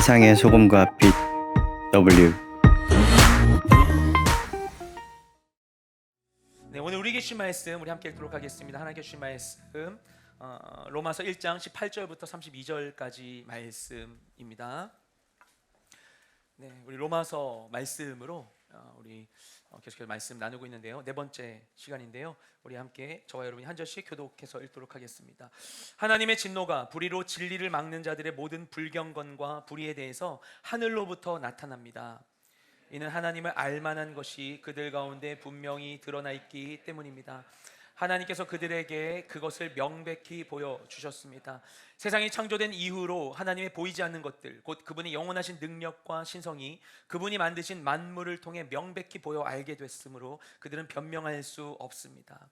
세상의 소금과 빛 W. 네, 오늘 우리 계신 말씀 우리 함께 읽도록 하겠습니다. 하나님께 주신 말씀 로마서 1장 18절부터 32절까지 말씀입니다. 네, 우리 로마서 말씀으로 우리 계속해서 말씀 나누고 있는데요. 네 번째 시간인데요. 우리 함께 저와 여러분이 한 절씩 교독해서 읽도록 하겠습니다. 하나님의 진노가 불의로 진리를 막는 자들의 모든 불경건과 불의에 대해서 하늘로부터 나타납니다. 이는 하나님을 알만한 것이 그들 가운데 분명히 드러나 있기 때문입니다. 하나님께서 그들에게 그것을 명백히 보여주셨습니다. 세상이 창조된 이후로 하나님의 보이지 않는 것들, 곧 그분의 영원하신 능력과 신성이 그분이 만드신 만물을 통해 명백히 보여 알게 됐으므로 그들은 변명할 수 없습니다.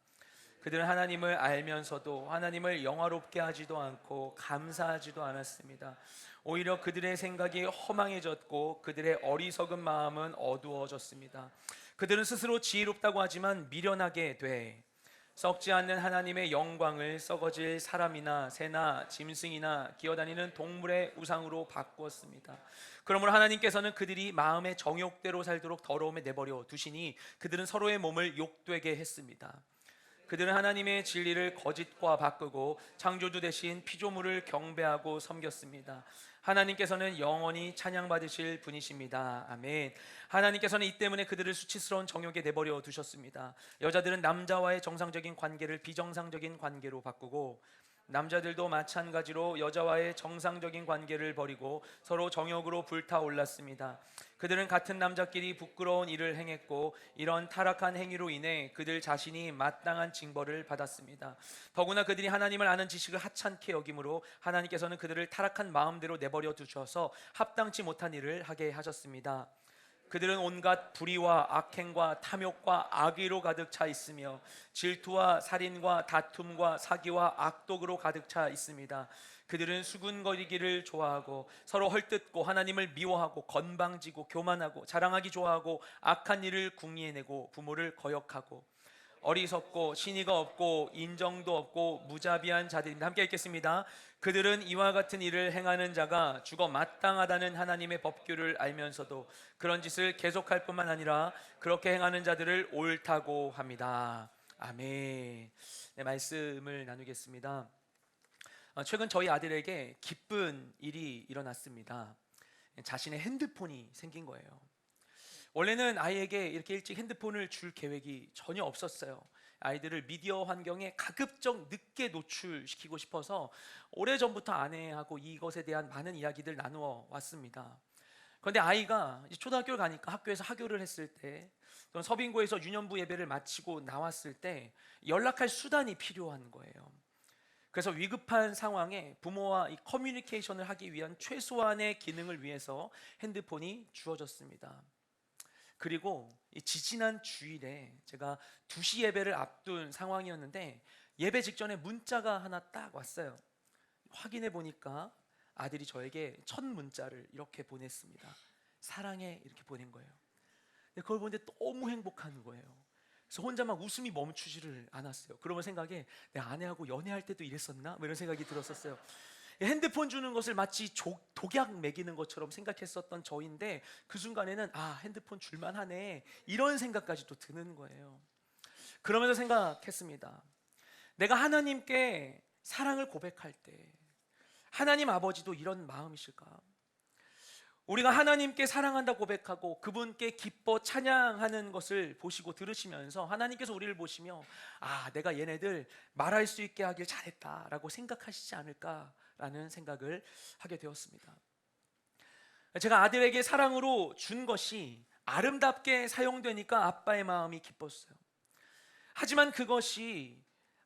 그들은 하나님을 알면서도 하나님을 영화롭게 하지도 않고 감사하지도 않았습니다. 오히려 그들의 생각이 허망해졌고 그들의 어리석은 마음은 어두워졌습니다. 그들은 스스로 지혜롭다고 하지만 미련하게 돼 썩지 않는 하나님의 영광을 썩어질 사람이나 새나 짐승이나 기어다니는 동물의 우상으로 바꾸었습니다. 그러므로 하나님께서는 그들이 마음의 정욕대로 살도록 더러움에 내버려 두시니 그들은 서로의 몸을 욕되게 했습니다. 그들은 하나님의 진리를 거짓과 바꾸고 창조주 대신 피조물을 경배하고 섬겼습니다. 하나님께서는 영원히 찬양받으실 분이십니다. 아멘. 하나님께서는 이 때문에 그들을 수치스러운 정욕에 내버려 두셨습니다. 여자들은 남자와의 정상적인 관계를 비정상적인 관계로 바꾸고 남자들도 마찬가지로 여자와의 정상적인 관계를 버리고 서로 정욕으로 불타올랐습니다. 그들은 같은 남자끼리 부끄러운 일을 행했고 이런 타락한 행위로 인해 그들 자신이 마땅한 징벌을 받았습니다. 더구나 그들이 하나님을 아는 지식을 하찮게 여김으로 하나님께서는 그들을 타락한 마음대로 내버려 두셔서 합당치 못한 일을 하게 하셨습니다. 그들은 온갖 불의와 악행과 탐욕과 악의로 가득 차 있으며 질투와 살인과 다툼과 사기와 악독으로 가득 차 있습니다. 그들은 수군거리기를 좋아하고 서로 헐뜯고 하나님을 미워하고 건방지고 교만하고 자랑하기 좋아하고 악한 일을 궁리해내고 부모를 거역하고 어리석고 신의가 없고 인정도 없고 무자비한 자들입니다. 함께 읽겠습니다. 그들은 이와 같은 일을 행하는 자가 죽어 마땅하다는 하나님의 법규를 알면서도 그런 짓을 계속할 뿐만 아니라 그렇게 행하는 자들을 옳다고 합니다. 아멘. 네, 말씀을 나누겠습니다. 최근 저희 아들에게 기쁜 일이 일어났습니다. 자신의 핸드폰이 생긴 거예요. 원래는 아이에게 이렇게 일찍 핸드폰을 줄 계획이 전혀 없었어요. 아이들을 미디어 환경에 가급적 늦게 노출시키고 싶어서 오래전부터 아내하고 이것에 대한 많은 이야기들 나누어 왔습니다. 그런데 아이가 이제 초등학교를 가니까 학교에서 하교를 했을 때 또는 서빙고에서 유년부 예배를 마치고 나왔을 때 연락할 수단이 필요한 거예요. 그래서 위급한 상황에 부모와 이 커뮤니케이션을 하기 위한 최소한의 기능을 위해서 핸드폰이 주어졌습니다. 그리고 이 지지난 주일에 제가 2시 예배를 앞둔 상황이었는데 예배 직전에 문자가 하나 딱 왔어요. 확인해 보니까 아들이 저에게 첫 문자를 이렇게 보냈습니다. 사랑해 이렇게 보낸 거예요. 근데 그걸 보는데 너무 행복한 거예요. 그래서 혼자 막 웃음이 멈추지를 않았어요. 그러면 생각에 내 아내하고 연애할 때도 이랬었나? 뭐 이런 생각이 들었었어요. 핸드폰 주는 것을 마치 독약 먹이는 것처럼 생각했었던 저인데 그 순간에는 핸드폰 줄만하네 이런 생각까지도 드는 거예요. 그러면서 생각했습니다. 내가 하나님께 사랑을 고백할 때 하나님 아버지도 이런 마음이실까? 우리가 하나님께 사랑한다 고백하고 그분께 기뻐 찬양하는 것을 보시고 들으시면서 하나님께서 우리를 보시며 내가 얘네들 말할 수 있게 하길 잘했다라고 생각하시지 않을까라는 생각을 하게 되었습니다. 제가 아들에게 사랑으로 준 것이 아름답게 사용되니까 아빠의 마음이 기뻤어요. 하지만 그것이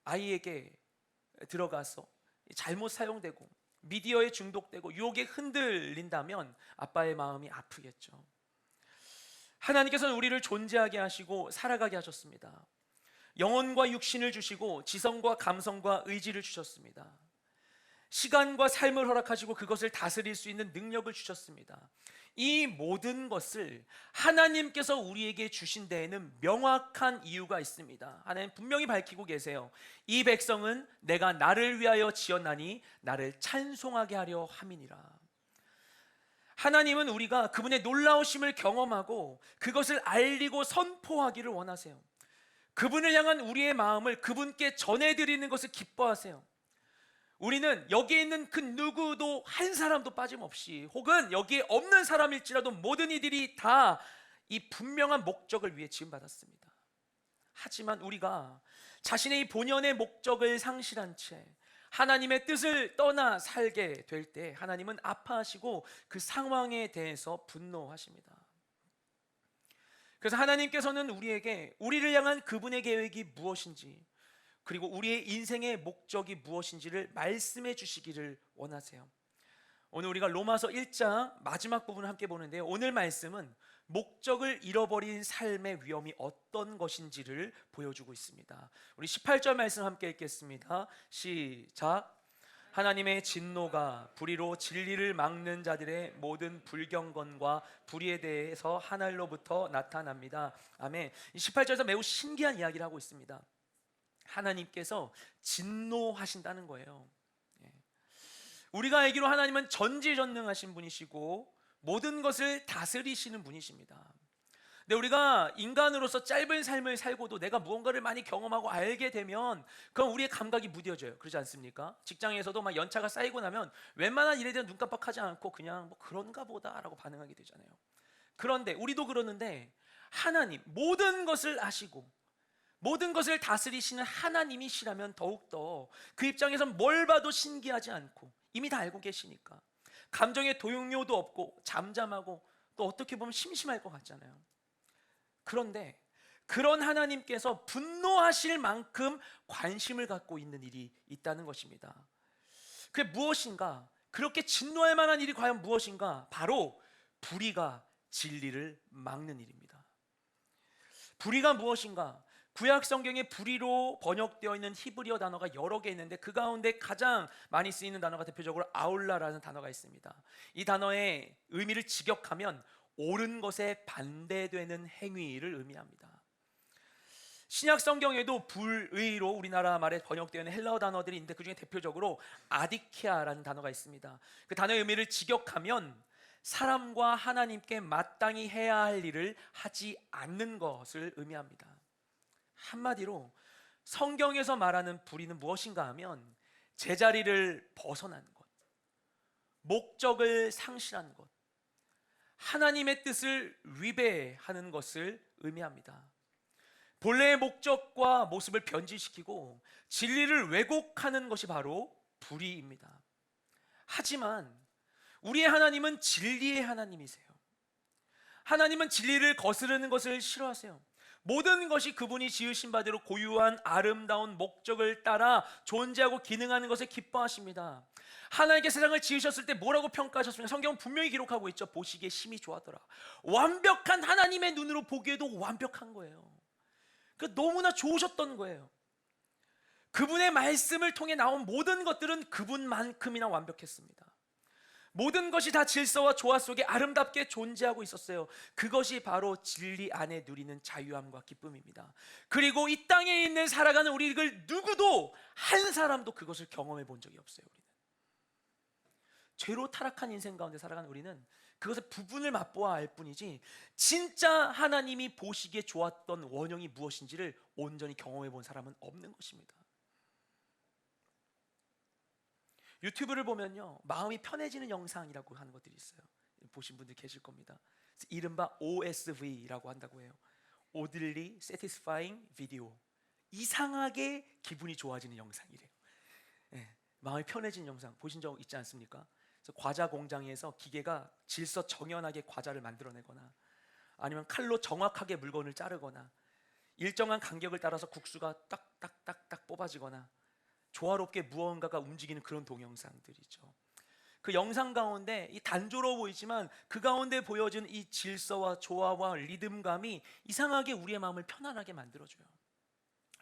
아이에게 들어가서 잘못 사용되고 미디어에 중독되고 유혹에 흔들린다면 아빠의 마음이 아프겠죠. 하나님께서는 우리를 존재하게 하시고 살아가게 하셨습니다. 영혼과 육신을 주시고 지성과 감성과 의지를 주셨습니다. 시간과 삶을 허락하시고 그것을 다스릴 수 있는 능력을 주셨습니다. 이 모든 것을 하나님께서 우리에게 주신 데에는 명확한 이유가 있습니다. 하나님 분명히 밝히고 계세요. 이 백성은 내가 나를 위하여 지었나니 나를 찬송하게 하려 함이니라. 하나님은 우리가 그분의 놀라우심을 경험하고 그것을 알리고 선포하기를 원하세요. 그분을 향한 우리의 마음을 그분께 전해드리는 것을 기뻐하세요. 우리는 여기에 있는 그 누구도 한 사람도 빠짐없이, 혹은 여기에 없는 사람일지라도 모든 이들이 다 이 분명한 목적을 위해 지음받았습니다. 하지만 우리가 자신의 이 본연의 목적을 상실한 채 하나님의 뜻을 떠나 살게 될 때 하나님은 아파하시고 그 상황에 대해서 분노하십니다. 그래서 하나님께서는 우리에게 우리를 향한 그분의 계획이 무엇인지, 그리고 우리의 인생의 목적이 무엇인지를 말씀해 주시기를 원하세요. 오늘 우리가 로마서 1장 마지막 부분을 함께 보는데요, 오늘 말씀은 목적을 잃어버린 삶의 위험이 어떤 것인지를 보여주고 있습니다. 우리 18절 말씀 함께 읽겠습니다. 시작. 하나님의 진노가 불의로 진리를 막는 자들의 모든 불경건과 불의에 대해서 하늘로부터 나타납니다. 아멘. 이 18절에서 매우 신기한 이야기를 하고 있습니다. 하나님께서 진노하신다는 거예요. 우리가 알기로 하나님은 전지전능하신 분이시고 모든 것을 다스리시는 분이십니다. 근데 우리가 인간으로서 짧은 삶을 살고도 내가 무언가를 많이 경험하고 알게 되면 그럼 우리의 감각이 무뎌져요. 그렇지 않습니까? 직장에서도 막 연차가 쌓이고 나면 웬만한 일에 대한 눈 깜빡하지 않고 그냥 뭐 그런가 보다라고 반응하게 되잖아요. 그런데 우리도 그러는데 하나님, 모든 것을 아시고 모든 것을 다스리시는 하나님이시라면 더욱더 그 입장에선 뭘 봐도 신기하지 않고 이미 다 알고 계시니까 감정의 도용료도 없고 잠잠하고 또 어떻게 보면 심심할 것 같잖아요. 그런데 그런 하나님께서 분노하실 만큼 관심을 갖고 있는 일이 있다는 것입니다. 그게 무엇인가? 그렇게 진노할 만한 일이 과연 무엇인가? 바로 불의가 진리를 막는 일입니다. 불의가 무엇인가? 구약 성경에 불의로 번역되어 있는 히브리어 단어가 여러 개 있는데 그 가운데 가장 많이 쓰이는 단어가 대표적으로 아울라라는 단어가 있습니다. 이 단어의 의미를 직역하면 옳은 것에 반대되는 행위를 의미합니다. 신약 성경에도 불의로 우리나라 말에 번역되어 있는 헬라어 단어들이 있는데 그 중에 대표적으로 아디키아라는 단어가 있습니다. 그 단어의 의미를 직역하면 사람과 하나님께 마땅히 해야 할 일을 하지 않는 것을 의미합니다. 한마디로 성경에서 말하는 불의는 무엇인가 하면 제자리를 벗어난 것, 목적을 상실한 것, 하나님의 뜻을 위배하는 것을 의미합니다. 본래의 목적과 모습을 변질시키고 진리를 왜곡하는 것이 바로 불의입니다. 하지만 우리의 하나님은 진리의 하나님이세요. 하나님은 진리를 거스르는 것을 싫어하세요. 모든 것이 그분이 지으신 바대로 고유한 아름다운 목적을 따라 존재하고 기능하는 것을 기뻐하십니다. 하나님께 세상을 지으셨을 때 뭐라고 평가하셨습니까? 성경은 분명히 기록하고 있죠. 보시기에 심히 좋았더라. 완벽한 하나님의 눈으로 보기에도 완벽한 거예요. 너무나 좋으셨던 거예요. 그분의 말씀을 통해 나온 모든 것들은 그분만큼이나 완벽했습니다. 모든 것이 다 질서와 조화 속에 아름답게 존재하고 있었어요. 그것이 바로 진리 안에 누리는 자유함과 기쁨입니다. 그리고 이 땅에 있는 살아가는 우리를 누구도 한 사람도 그것을 경험해 본 적이 없어요. 우리는 죄로 타락한 인생 가운데 살아가는 우리는 그것의 부분을 맛보아 알 뿐이지 진짜 하나님이 보시기에 좋았던 원형이 무엇인지를 온전히 경험해 본 사람은 없는 것입니다. 유튜브를 보면요, 마음이 편해지는 영상이라고 하는 것들이 있어요. 보신 분들 계실 겁니다. 이른바 OSV라고 한다고 해요. Oddly Satisfying Video. 이상하게 기분이 좋아지는 영상이래요. 마음이 편해지는 영상 보신 적 있지 않습니까? 과자 공장에서 기계가 질서 정연하게 과자를 만들어내거나 아니면 칼로 정확하게 물건을 자르거나 일정한 간격을 따라서 국수가 딱딱딱딱 뽑아지거나 조화롭게 무언가가 움직이는 그런 동영상들이죠. 그 영상 가운데 이 단조로워 보이지만 그 가운데 보여진 이 질서와 조화와 리듬감이 이상하게 우리의 마음을 편안하게 만들어줘요.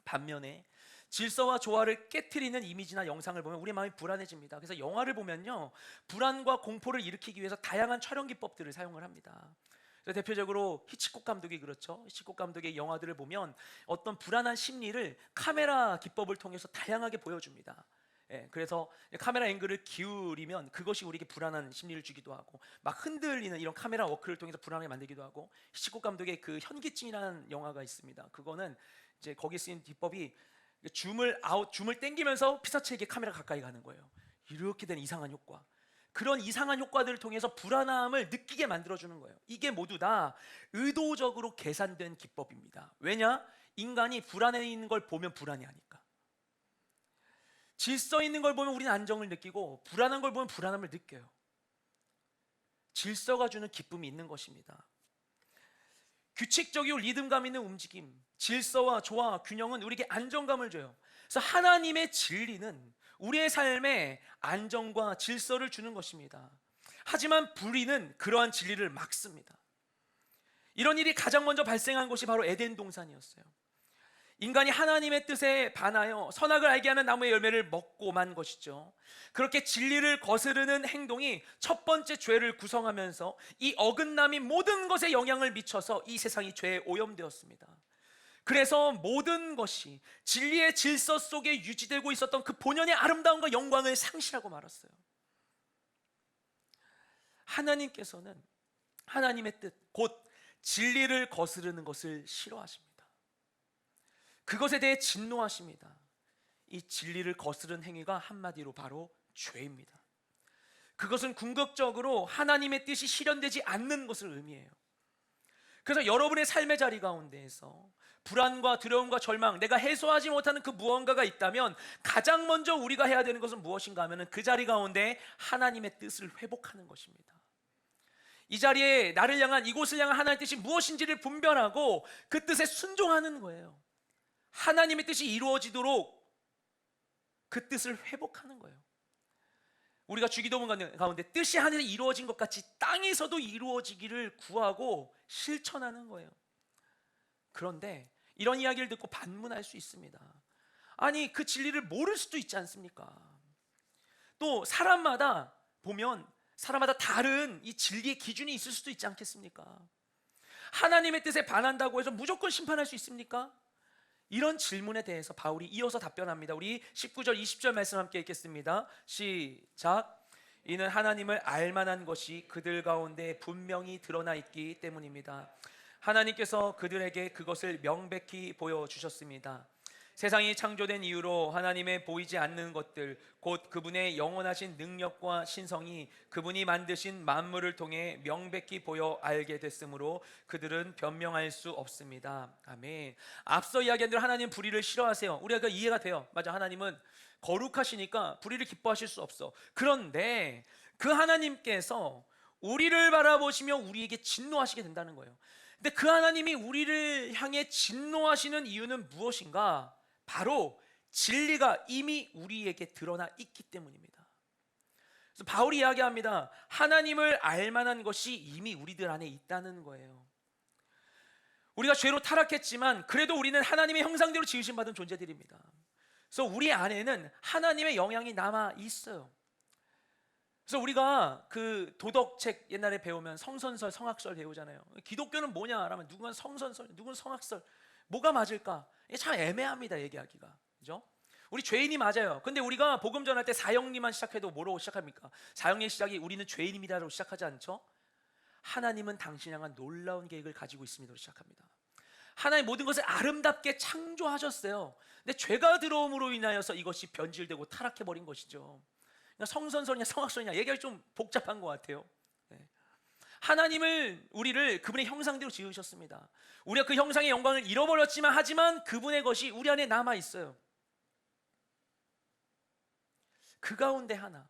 반면에 질서와 조화를 깨트리는 이미지나 영상을 보면 우리의 마음이 불안해집니다. 그래서 영화를 보면요, 불안과 공포를 일으키기 위해서 다양한 촬영 기법들을 사용을 합니다. 대표적으로 히치콕 감독이 그렇죠. 히치콕 감독의 영화들을 보면 어떤 불안한 심리를 카메라 기법을 통해서 다양하게 보여줍니다. 그래서 카메라 앵글을 기울이면 그것이 우리에게 불안한 심리를 주기도 하고, 막 흔들리는 이런 카메라 워크를 통해서 불안하게 만들기도 하고. 히치콕 감독의 그 현기증이라는 영화가 있습니다. 그거는 이제 거기 쓰인 기법이 줌을 당기면서 피사체에게 카메라 가까이 가는 거예요. 이렇게 된 이상한 효과. 그런 이상한 효과들을 통해서 불안함을 느끼게 만들어주는 거예요. 이게 모두 다 의도적으로 계산된 기법입니다. 왜냐? 인간이 불안해 있는 걸 보면 불안해하니까. 질서 있는 걸 보면 우리는 안정을 느끼고, 불안한 걸 보면 불안함을 느껴요. 질서가 주는 기쁨이 있는 것입니다. 규칙적이고 리듬감 있는 움직임, 질서와 조화, 균형은 우리에게 안정감을 줘요. 그래서 하나님의 진리는 우리의 삶에 안정과 질서를 주는 것입니다. 하지만 불의는 그러한 진리를 막습니다. 이런 일이 가장 먼저 발생한 곳이 바로 에덴 동산이었어요. 인간이 하나님의 뜻에 반하여 선악을 알게 하는 나무의 열매를 먹고 만 것이죠. 그렇게 진리를 거스르는 행동이 첫 번째 죄를 구성하면서 이 어긋남이 모든 것에 영향을 미쳐서 이 세상이 죄에 오염되었습니다. 그래서 모든 것이 진리의 질서 속에 유지되고 있었던 그 본연의 아름다움과 영광을 상실하고 말았어요. 하나님께서는 하나님의 뜻, 곧 진리를 거스르는 것을 싫어하십니다. 그것에 대해 진노하십니다. 이 진리를 거스른 행위가 한마디로 바로 죄입니다. 그것은 궁극적으로 하나님의 뜻이 실현되지 않는 것을 의미해요. 그래서 여러분의 삶의 자리 가운데에서 불안과 두려움과 절망, 내가 해소하지 못하는 그 무언가가 있다면 가장 먼저 우리가 해야 되는 것은 무엇인가 하면 그 자리 가운데 하나님의 뜻을 회복하는 것입니다. 이 자리에 나를 향한, 이곳을 향한 하나님의 뜻이 무엇인지를 분별하고 그 뜻에 순종하는 거예요. 하나님의 뜻이 이루어지도록 그 뜻을 회복하는 거예요. 우리가 주기도문 가운데 뜻이 하늘에 이루어진 것 같이 땅에서도 이루어지기를 구하고 실천하는 거예요. 그런데 이런 이야기를 듣고 반문할 수 있습니다. 아니, 그 진리를 모를 수도 있지 않습니까? 또 사람마다 보면 사람마다 다른 이 진리의 기준이 있을 수도 있지 않겠습니까? 하나님의 뜻에 반한다고 해서 무조건 심판할 수 있습니까? 이런 질문에 대해서 바울이 이어서 답변합니다. 우리 19절 20절 말씀 함께 읽겠습니다. 시작. 이는 하나님을 알만한 것이 그들 가운데 분명히 드러나 있기 때문입니다. 하나님께서 그들에게 그것을 명백히 보여주셨습니다. 세상이 창조된 이후로 하나님의 보이지 않는 것들, 곧 그분의 영원하신 능력과 신성이 그분이 만드신 만물을 통해 명백히 보여 알게 됐으므로 그들은 변명할 수 없습니다. 아멘. 앞서 이야기한 대로 하나님 불의를 싫어하세요. 우리가 그 이해가 돼요. 맞아, 하나님은 거룩하시니까 불의를 기뻐하실 수 없어. 그런데 그 하나님께서 우리를 바라보시며 우리에게 진노하시게 된다는 거예요. 근데 그 하나님이 우리를 향해 진노하시는 이유는 무엇인가? 바로 진리가 이미 우리에게 드러나 있기 때문입니다. 그래서 바울이 이야기합니다. 하나님을 알만한 것이 이미 우리들 안에 있다는 거예요. 우리가 죄로 타락했지만 그래도 우리는 하나님의 형상대로 지으심 받은 존재들입니다. 그래서 우리 안에는 하나님의 영향이 남아 있어요. 그래서 우리가 그 도덕책 옛날에 배우면 성선설, 성악설 배우잖아요. 기독교는 뭐냐 라면 누구는 성선설, 누구는 성악설, 뭐가 맞을까? 이게 참 애매합니다, 얘기하기가. 그죠? 우리 죄인이 맞아요. 근데 우리가 복음 전할 때 사형리만 시작해도 뭐로 시작합니까? 사형리 시작이 우리는 죄인입니다로 시작하지 않죠? 하나님은 당신 향한 놀라운 계획을 가지고 있습니다로 시작합니다. 하나님 모든 것을 아름답게 창조하셨어요. 근데 죄가 들어옴으로 인하여서 이것이 변질되고 타락해버린 것이죠. 그러니까 성선설이냐 성악설이냐 얘기가 좀 복잡한 것 같아요. 하나님을, 우리를 그분의 형상대로 지으셨습니다. 우리가 그 형상의 영광을 잃어버렸지만 하지만 그분의 것이 우리 안에 남아있어요. 그 가운데 하나,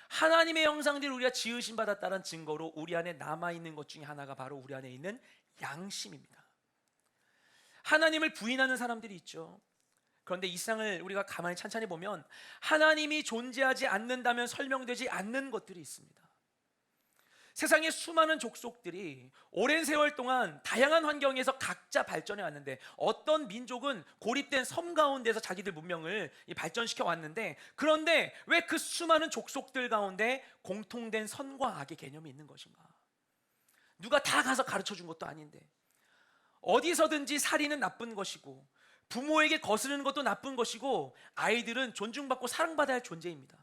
하나님의 형상대로 우리가 지으심 받았다는 증거로 우리 안에 남아있는 것 중에 하나가 바로 우리 안에 있는 양심입니다. 하나님을 부인하는 사람들이 있죠. 그런데 이 세상을 우리가 가만히 찬찬히 보면 하나님이 존재하지 않는다면 설명되지 않는 것들이 있습니다. 세상의 수많은 족속들이 오랜 세월 동안 다양한 환경에서 각자 발전해 왔는데, 어떤 민족은 고립된 섬 가운데서 자기들 문명을 발전시켜 왔는데, 그런데 왜 그 수많은 족속들 가운데 공통된 선과 악의 개념이 있는 것인가? 누가 다 가서 가르쳐 준 것도 아닌데, 어디서든지 살인은 나쁜 것이고 부모에게 거스르는 것도 나쁜 것이고 아이들은 존중받고 사랑받아야 할 존재입니다.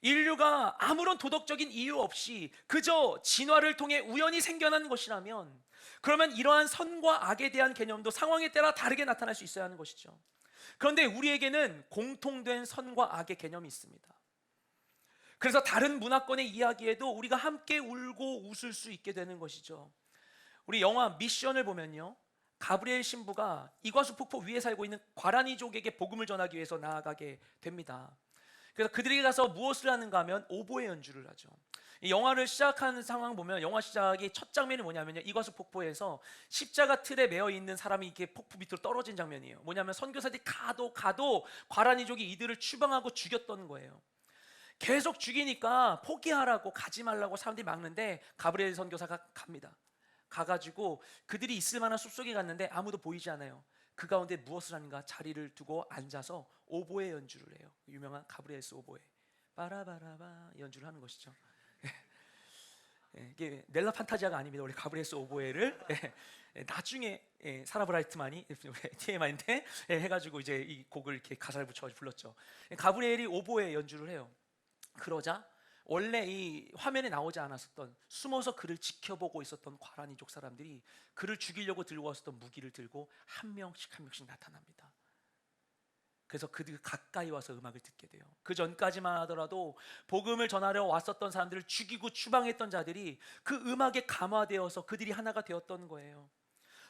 인류가 아무런 도덕적인 이유 없이 그저 진화를 통해 우연히 생겨난 것이라면 그러면 이러한 선과 악에 대한 개념도 상황에 따라 다르게 나타날 수 있어야 하는 것이죠. 그런데 우리에게는 공통된 선과 악의 개념이 있습니다. 그래서 다른 문화권의 이야기에도 우리가 함께 울고 웃을 수 있게 되는 것이죠. 우리 영화 미션을 보면요, 가브리엘 신부가 이과수 폭포 위에 살고 있는 과라니족에게 복음을 전하기 위해서 나아가게 됩니다. 그래서 그들에게 가서 무엇을 하는가 하면 오보에 연주를 하죠. 이 영화를 시작하는 상황 보면 영화 시작이 첫 장면이 뭐냐면요, 이과수 폭포에서 십자가 틀에 매어 있는 사람이 이렇게 폭포 밑으로 떨어진 장면이에요. 뭐냐면 선교사들이 가도 과라니족이 이들을 추방하고 죽였던 거예요. 계속 죽이니까 포기하라고, 가지 말라고 사람들이 막는데 가브리엘 선교사가 갑니다. 가가지고 그들이 있을 만한 숲속에 갔는데 아무도 보이지 않아요. 그 가운데 무엇을 하는가, 자리를 두고 앉아서 오보에 연주를 해요. 유명한 가브리엘스 오보에, 바라바라바 연주를 하는 것이죠. 이게 넬라 판타지아가 아닙니다. 원래 가브리엘스 오보에를 나중에 사라 브라이트만이 TMI인데 해가지고 이제 이 곡을 이렇게 가사를 붙여 불렀죠. 가브리엘이 오보에 연주를 해요. 그러자 원래 이 화면에 나오지 않았었던, 숨어서 그를 지켜보고 있었던 과라니족 사람들이 그를 죽이려고 들고 왔었던 무기를 들고 한 명씩 나타납니다. 그래서 그들 가까이 와서 음악을 듣게 돼요. 그 전까지만 하더라도 복음을 전하려 왔었던 사람들을 죽이고 추방했던 자들이 그 음악에 감화되어서 그들이 하나가 되었던 거예요.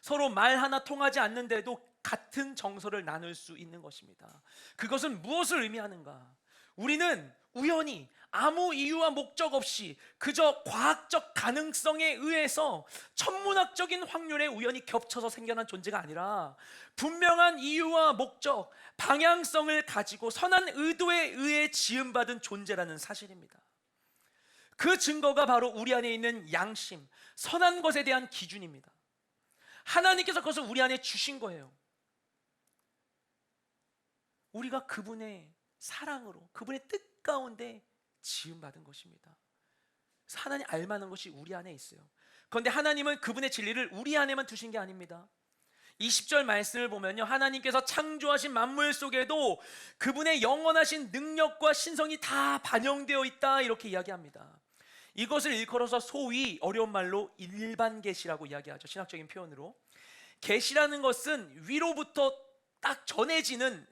서로 말 하나 통하지 않는데도 같은 정서를 나눌 수 있는 것입니다. 그것은 무엇을 의미하는가? 우리는 우연히 아무 이유와 목적 없이 그저 과학적 가능성에 의해서 천문학적인 확률에 우연히 겹쳐서 생겨난 존재가 아니라 분명한 이유와 목적, 방향성을 가지고 선한 의도에 의해 지음받은 존재라는 사실입니다. 그 증거가 바로 우리 안에 있는 양심, 선한 것에 대한 기준입니다. 하나님께서 그것을 우리 안에 주신 거예요. 우리가 그분의 사랑으로, 그분의 뜻 가운데 지음받은 것입니다. 하나님 알만한 것이 우리 안에 있어요. 그런데 하나님은 그분의 진리를 우리 안에만 두신 게 아닙니다. 20절 말씀을 보면요, 하나님께서 창조하신 만물 속에도 그분의 영원하신 능력과 신성이 다 반영되어 있다, 이렇게 이야기합니다. 이것을 일컬어서 소위 어려운 말로 일반 계시라고 이야기하죠. 신학적인 표현으로. 계시라는 것은 위로부터 딱 전해지는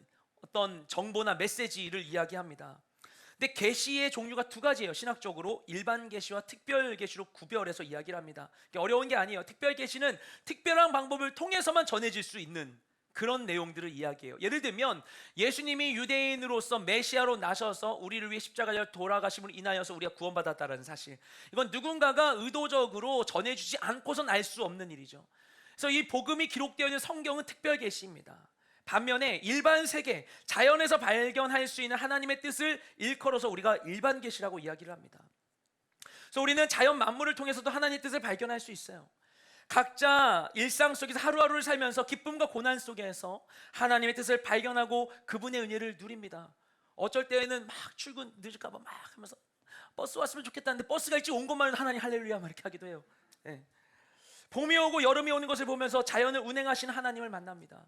어떤 정보나 메시지를 이야기합니다. 근데 계시의 종류가 두 가지예요. 신학적으로 일반 계시와 특별 계시로 구별해서 이야기를 합니다. 어려운 게 아니에요. 특별 계시는 특별한 방법을 통해서만 전해질 수 있는 그런 내용들을 이야기해요. 예를 들면 예수님이 유대인으로서 메시아로 나셔서 우리를 위해 십자가에 돌아가심으로 인하여서 우리가 구원받았다는 사실, 이건 누군가가 의도적으로 전해주지 않고선 알 수 없는 일이죠. 그래서 이 복음이 기록되어 있는 성경은 특별 계시입니다. 반면에 일반 세계, 자연에서 발견할 수 있는 하나님의 뜻을 일컬어서 우리가 일반 계시라고 이야기를 합니다. 그래서 우리는 자연 만물을 통해서도 하나님의 뜻을 발견할 수 있어요. 각자 일상 속에서 하루하루를 살면서 기쁨과 고난 속에서 하나님의 뜻을 발견하고 그분의 은혜를 누립니다. 어쩔 때에는 막 출근 늦을까 봐 막 하면서 버스 왔으면 좋겠다는데 버스가 일찍 온 것만 해도 하나님 할렐루야 막 이렇게 하기도 해요. 봄이 오고 여름이 오는 것을 보면서 자연을 운행하시는 하나님을 만납니다.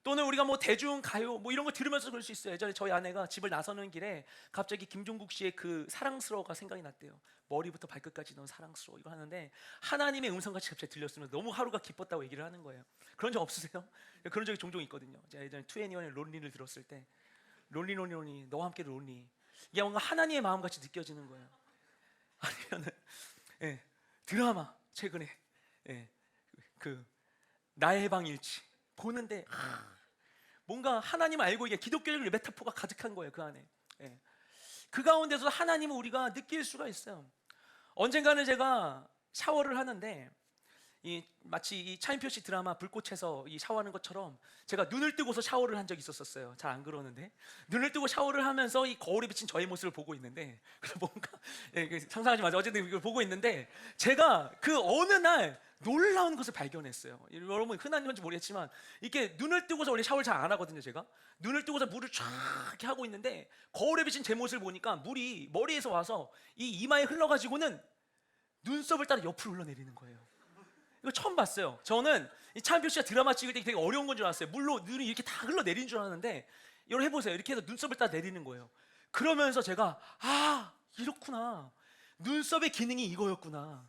또는 우리가 뭐 대중 가요 뭐 이런 거 들으면서 그럴 수 있어요. 예전에 저희 아내가 집을 나서는 길에 갑자기 김종국 씨의 그 사랑스러워가 생각이 났대요. 머리부터 발끝까지 넌 사랑스러워 이거 하는데 하나님의 음성같이 갑자기 들렸으면 너무 하루가 기뻤다고 얘기를 하는 거예요. 그런 적 없으세요? 그런 적이 종종 있거든요. 제가 예전에 2NE1의 론리를 들었을 때 론리 너와 함께 론리, 이게 뭔가 하나님의 마음같이 느껴지는 거예요. 아니면은 드라마 최근에 그 나의 해방일지 보는데 뭔가 하나님 알고, 이게 기독교적 메타포가 가득한 거예요 그 안에. 그 가운데서 하나님을 우리가 느낄 수가 있어요. 언젠가는 제가 샤워를 하는데 마치 이 차인표 씨 드라마 불꽃에서 이 샤워하는 것처럼 제가 눈을 뜨고서 샤워를 한 적이 있었어요. 잘 안 그러는데 눈을 뜨고 샤워를 하면서 이 거울에 비친 저의 모습을 보고 있는데 뭔가 상상하지 마세요. 어쨌든 이걸 보고 있는데 제가 그 어느 날 놀라운 것을 발견했어요. 여러분 흔한 건지 모르겠지만 이렇게 눈을 뜨고서 원래 샤워를 잘 안 하거든요. 제가 눈을 뜨고서 물을 쫙 이렇게 하고 있는데 거울에 비친 제 모습을 보니까 물이 머리에서 와서 이 이마에 흘러가지고는 눈썹을 따라 옆으로 흘러내리는 거예요. 이거 처음 봤어요. 저는 이 차은표 씨가 드라마 찍을 때 되게 어려운 건 줄 알았어요. 물로 눈이 이렇게 다 흘러내리는 줄 알았는데 여러분 해보세요. 이렇게 해서 눈썹을 딱 내리는 거예요. 그러면서 제가 이렇구나. 눈썹의 기능이 이거였구나.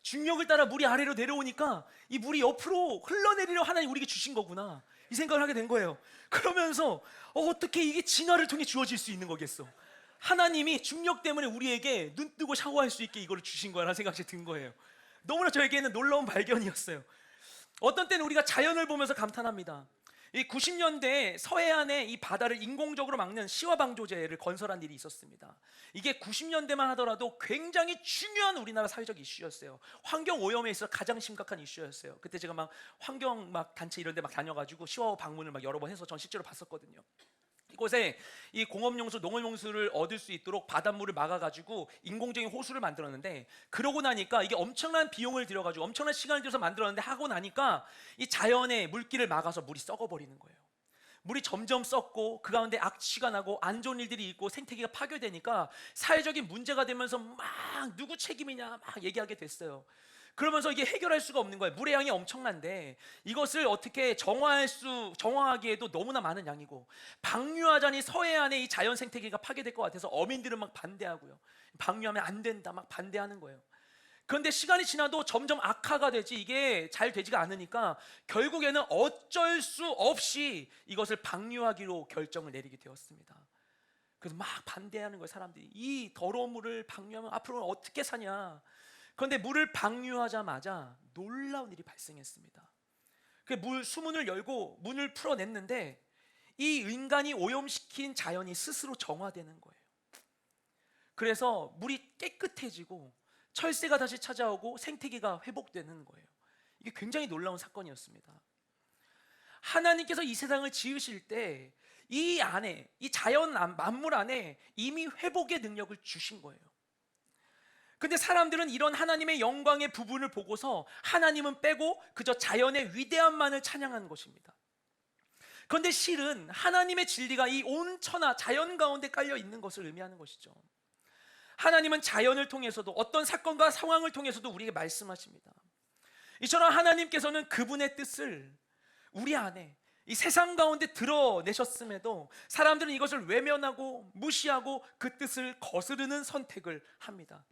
중력을 따라 물이 아래로 내려오니까 이 물이 옆으로 흘러내리려 하나님 우리에게 주신 거구나. 이 생각을 하게 된 거예요. 그러면서 어떻게 이게 진화를 통해 주어질 수 있는 거겠어. 하나님이 중력 때문에 우리에게 눈 뜨고 샤워할 수 있게 이거를 주신 거라는 생각이 든 거예요. 너무나 저에게는 놀라운 발견이었어요. 어떤 때는 우리가 자연을 보면서 감탄합니다. 이 90년대에 서해안의 이 바다를 인공적으로 막는 시화방조제를 건설한 일이 있었습니다. 이게 90년대만 하더라도 굉장히 중요한 우리나라 사회적 이슈였어요. 환경 오염에 있어서 가장 심각한 이슈였어요. 그때 제가 막 환경 단체 이런 데 다녀가지고 시화 방문을 여러 번 해서 전 실제로 봤었거든요. 이곳에 이 공업용수, 농업용수를 얻을 수 있도록 바닷물을 막아가지고 인공적인 호수를 만들었는데, 그러고 나니까 이게 엄청난 비용을 들여가지고 엄청난 시간을 들여서 만들었는데, 하고 나니까 이 자연의 물길을 막아서 물이 썩어버리는 거예요. 물이 점점 썩고 그 가운데 악취가 나고 안 좋은 일들이 있고 생태계가 파괴되니까 사회적인 문제가 되면서 막 누구 책임이냐 막 얘기하게 됐어요. 그러면서 이게 해결할 수가 없는 거예요. 물의 양이 엄청난데 이것을 어떻게 정화하기에도 너무나 많은 양이고, 방류하자니 서해안의 이 자연 생태계가 파괴될 것 같아서 어민들은 막 반대하고요. 방류하면 안 된다 막 반대하는 거예요. 그런데 시간이 지나도 점점 악화가 되지 이게 잘 되지가 않으니까 결국에는 어쩔 수 없이 이것을 방류하기로 결정을 내리게 되었습니다. 그래서 막 반대하는 거예요. 사람들이 이 더러운 물을 방류하면 앞으로는 어떻게 사냐. 그런데 물을 방류하자마자 놀라운 일이 발생했습니다. 그 수문을 열고 문을 풀어냈는데 이 인간이 오염시킨 자연이 스스로 정화되는 거예요. 그래서 물이 깨끗해지고 철새가 다시 찾아오고 생태계가 회복되는 거예요. 이게 굉장히 놀라운 사건이었습니다. 하나님께서 이 세상을 지으실 때 이 안에, 이 자연 만물 안에 이미 회복의 능력을 주신 거예요. 근데 사람들은 이런 하나님의 영광의 부분을 보고서 하나님은 빼고 그저 자연의 위대함만을 찬양하는 것입니다. 그런데 실은 하나님의 진리가 이 온 천하 자연 가운데 깔려 있는 것을 의미하는 것이죠. 하나님은 자연을 통해서도 어떤 사건과 상황을 통해서도 우리에게 말씀하십니다. 이처럼 하나님께서는 그분의 뜻을 우리 안에 이 세상 가운데 드러내셨음에도 사람들은 이것을 외면하고 무시하고 그 뜻을 거스르는 선택을 합니다.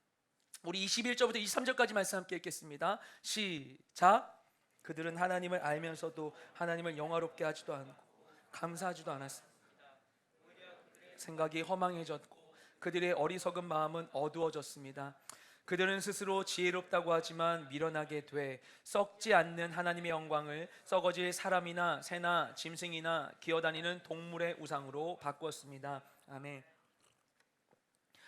우리 21절부터 23절까지 말씀 함께 읽겠습니다. 시작. 그들은 하나님을 알면서도 하나님을 영화롭게 하지도 않고 감사하지도 않았습니다. 생각이 허망해졌고 그들의 어리석은 마음은 어두워졌습니다. 그들은 스스로 지혜롭다고 하지만 미련하게 돼 썩지 않는 하나님의 영광을 썩어질 사람이나 새나 짐승이나 기어다니는 동물의 우상으로 바꾸었습니다. 아멘.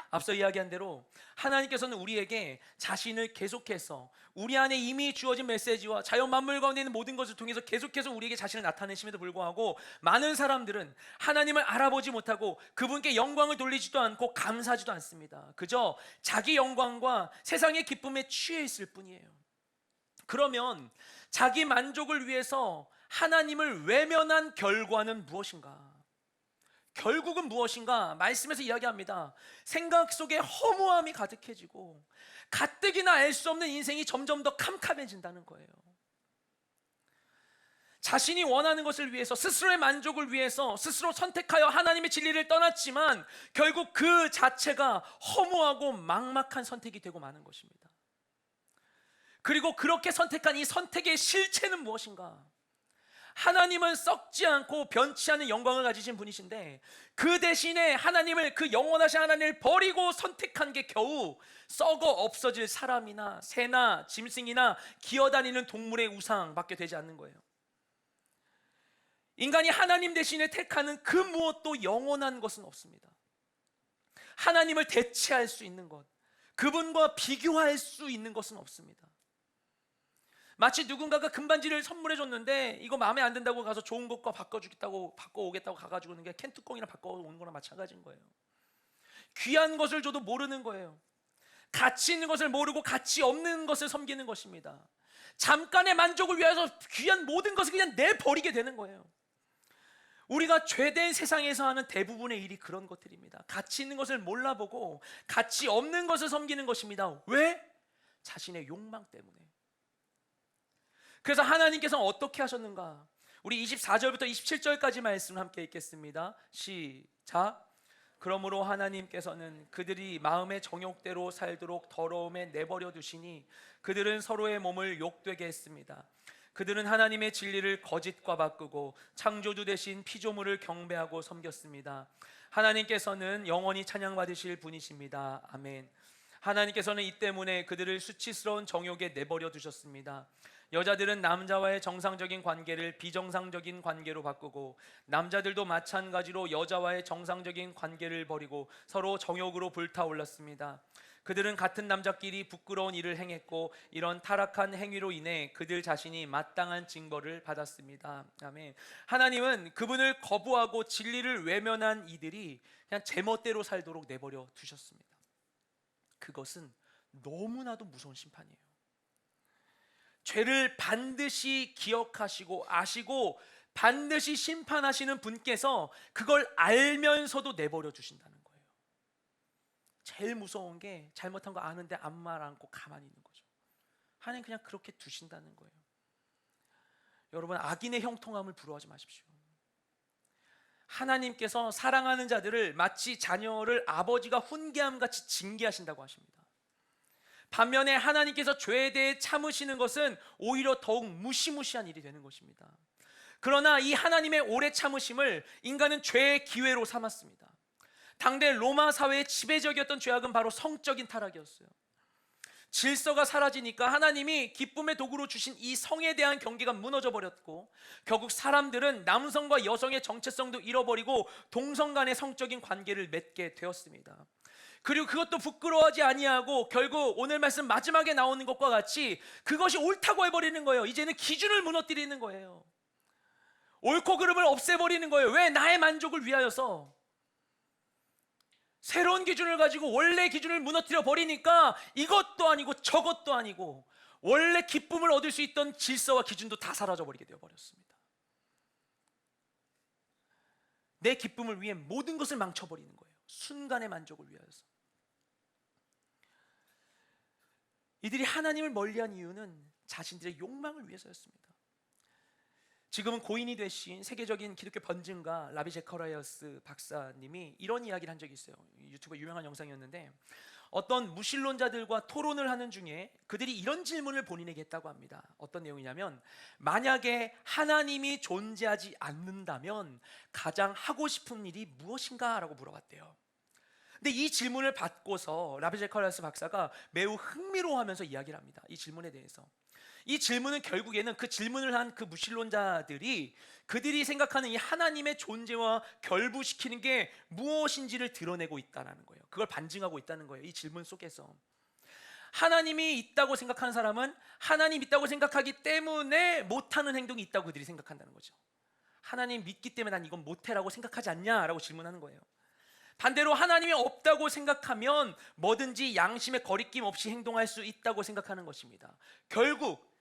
앞서 이야기한 대로 하나님께서는 우리에게 자신을 계속해서 우리 안에 이미 주어진 메시지와 자연 만물 가운데 있는 모든 것을 통해서 계속해서 우리에게 자신을 나타내심에도 불구하고 많은 사람들은 하나님을 알아보지 못하고 그분께 영광을 돌리지도 않고 감사하지도 않습니다. 그저 자기 영광과 세상의 기쁨에 취해 있을 뿐이에요. 그러면 자기 만족을 위해서 하나님을 외면한 결과는 무엇인가? 결국은 무엇인가? 말씀에서 이야기합니다. 생각 속에 허무함이 가득해지고 가뜩이나 알 수 없는 인생이 점점 더 캄캄해진다는 거예요. 자신이 원하는 것을 위해서, 스스로의 만족을 위해서 스스로 선택하여 하나님의 진리를 떠났지만 결국 그 자체가 허무하고 막막한 선택이 되고 마는 것입니다. 그리고 그렇게 선택한 이 선택의 실체는 무엇인가? 하나님은 썩지 않고 변치 않은 영광을 가지신 분이신데 그 대신에 하나님을, 그 영원하신 하나님을 버리고 선택한 게 겨우 썩어 없어질 사람이나 새나 짐승이나 기어다니는 동물의 우상밖에 되지 않는 거예요. 인간이 하나님 대신에 택하는 그 무엇도 영원한 것은 없습니다. 하나님을 대체할 수 있는 것, 그분과 비교할 수 있는 것은 없습니다. 마치 누군가가 금반지를 선물해 줬는데 이거 마음에 안 든다고 가서 좋은 것과 바꿔주겠다고 바꿔오겠다고 가가지고 오는 게 캔뚜껑이나 바꿔오는 거나 마찬가지인 거예요. 귀한 것을 줘도 모르는 거예요. 가치 있는 것을 모르고 가치 없는 것을 섬기는 것입니다. 잠깐의 만족을 위해서 귀한 모든 것을 그냥 내버리게 되는 거예요. 우리가 죄된 세상에서 하는 대부분의 일이 그런 것들입니다. 가치 있는 것을 몰라보고 가치 없는 것을 섬기는 것입니다. 왜? 자신의 욕망 때문에. 그래서 하나님께서는 어떻게 하셨는가? 우리 24절부터 27절까지 말씀을 함께 읽겠습니다. 시작. 그러므로 하나님께서는 그들이 마음의 정욕대로 살도록 더러움에 내버려 두시니 그들은 서로의 몸을 욕되게 했습니다. 그들은 하나님의 진리를 거짓과 바꾸고 창조주 대신 피조물을 경배하고 섬겼습니다. 하나님께서는 영원히 찬양받으실 분이십니다. 아멘. 하나님께서는 이 때문에 그들을 수치스러운 정욕에 내버려 두셨습니다. 여자들은 남자와의 정상적인 관계를 비정상적인 관계로 바꾸고 남자들도 마찬가지로 여자와의 정상적인 관계를 버리고 서로 정욕으로 불타올랐습니다. 그들은 같은 남자끼리 부끄러운 일을 행했고 이런 타락한 행위로 인해 그들 자신이 마땅한 징벌을 받았습니다. 아멘. 하나님은 그분을 거부하고 진리를 외면한 이들이 그냥 제멋대로 살도록 내버려 두셨습니다. 그것은 너무나도 무서운 심판이에요. 죄를 반드시 기억하시고 아시고 반드시 심판하시는 분께서 그걸 알면서도 내버려 두신다는 거예요. 제일 무서운 게 잘못한 거 아는데 아무 말 않고 가만히 있는 거죠. 하나님 그냥 그렇게 두신다는 거예요. 여러분, 악인의 형통함을 부러워하지 마십시오. 하나님께서 사랑하는 자들을 마치 자녀를 아버지가 훈계함같이 징계하신다고 하십니다. 반면에 하나님께서 죄에 대해 참으시는 것은 오히려 더욱 무시무시한 일이 되는 것입니다. 그러나 이 하나님의 오래 참으심을 인간은 죄의 기회로 삼았습니다. 당대 로마 사회의 지배적이었던 죄악은 바로 성적인 타락이었어요. 질서가 사라지니까 하나님이 기쁨의 도구로 주신 이 성에 대한 경계가 무너져 버렸고 결국 사람들은 남성과 여성의 정체성도 잃어버리고 동성 간의 성적인 관계를 맺게 되었습니다. 그리고 그것도 부끄러워하지 아니하고 결국 오늘 말씀 마지막에 나오는 것과 같이 그것이 옳다고 해버리는 거예요. 이제는 기준을 무너뜨리는 거예요. 옳고 그름을 없애버리는 거예요. 왜? 나의 만족을 위하여서. 새로운 기준을 가지고 원래 기준을 무너뜨려 버리니까 이것도 아니고 저것도 아니고 원래 기쁨을 얻을 수 있던 질서와 기준도 다 사라져버리게 되어버렸습니다. 내 기쁨을 위해 모든 것을 망쳐버리는 거예요. 순간의 만족을 위하여서. 이들이 하나님을 멀리한 이유는 자신들의 욕망을 위해서였습니다. 지금은 고인이 되신 세계적인 기독교 번증가 라비 제커라이어스 박사님이 이런 이야기를 한 적이 있어요. 유튜브에 유명한 영상이었는데 어떤 무신론자들과 토론을 하는 중에 그들이 이런 질문을 본인에게 했다고 합니다. 어떤 내용이냐면 만약에 하나님이 존재하지 않는다면 가장 하고 싶은 일이 무엇인가? 라고 물어봤대요. 근데 이 질문을 받고서 라비 제커라이어스 박사가 매우 흥미로워하면서 이야기를 합니다. 이 질문에 대해서. 이 질문은 결국에는 그 질문을 한 그 무신론자들이 그들이 생각하는 이 하나님의 존재와 결부시키는 게 무엇인지를 드러내고 있다는 거예요. 그걸 반증하고 있다는 거예요. 이 질문 속에서 하나님이 있다고 생각하는 사람은 하나님 있다고 생각하기 때문에 못하는 행동이 있다고 그들이 생각한다는 거죠. 하나님 믿기 때문에 난 이건 못해라고 생각하지 않냐라고 질문하는 거예요. 반대로 하나님이 없다고 생각하면 뭐든지 양심의 거리낌 없이 행동할 수 있다고 생각하는 것입니다. 결국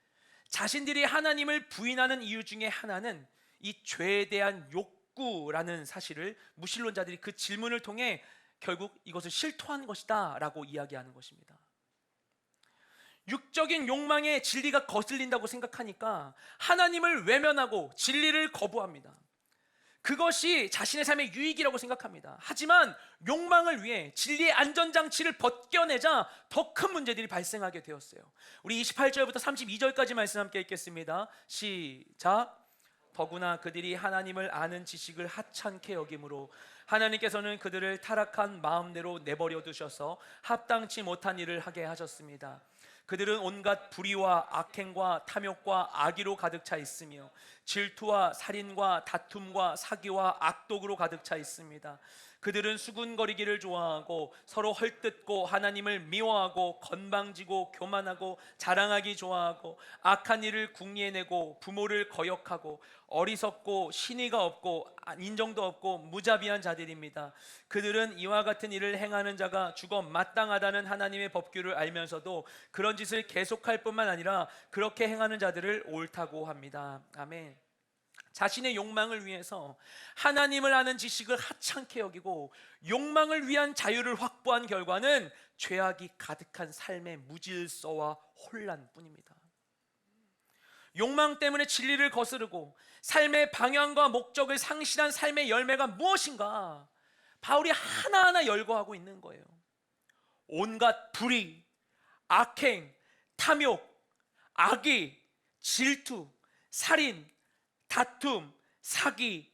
자신들이 하나님을 부인하는 이유 중에 하나는 이 죄에 대한 욕구라는 사실을 무신론자들이 그 질문을 통해 결국 이것을 실토한 것이다 라고 이야기하는 것입니다. 육적인 욕망에 진리가 거슬린다고 생각하니까 하나님을 외면하고 진리를 거부합니다. 그것이 자신의 삶의 유익이라고 생각합니다. 하지만 욕망을 위해 진리의 안전장치를 벗겨내자 더 큰 문제들이 발생하게 되었어요. 우리 28절부터 32절까지 말씀 함께 읽겠습니다. 시작. 더구나 그들이 하나님을 아는 지식을 하찮게 여김으로 하나님께서는 그들을 타락한 마음대로 내버려 두셔서 합당치 못한 일을 하게 하셨습니다. 그들은 온갖 불의와 악행과 탐욕과 악의로 가득 차 있으며 질투와 살인과 다툼과 사기와 악독으로 가득 차 있습니다. 그들은 수군거리기를 좋아하고 서로 헐뜯고 하나님을 미워하고 건방지고 교만하고 자랑하기 좋아하고 악한 일을 궁리해내고 부모를 거역하고 어리석고 신의가 없고 인정도 없고 무자비한 자들입니다. 그들은 이와 같은 일을 행하는 자가 죽어 마땅하다는 하나님의 법규를 알면서도 그런 짓을 계속할 뿐만 아니라 그렇게 행하는 자들을 옳다고 합니다. 아멘. 자신의 욕망을 위해서 하나님을 아는 지식을 하찮게 여기고 욕망을 위한 자유를 확보한 결과는 죄악이 가득한 삶의 무질서와 혼란뿐입니다. 욕망 때문에 진리를 거스르고 삶의 방향과 목적을 상실한 삶의 열매가 무엇인가 바울이 하나하나 열거하고 있는 거예요. 온갖 불의, 악행, 탐욕, 악의, 질투, 살인, 다툼, 사기,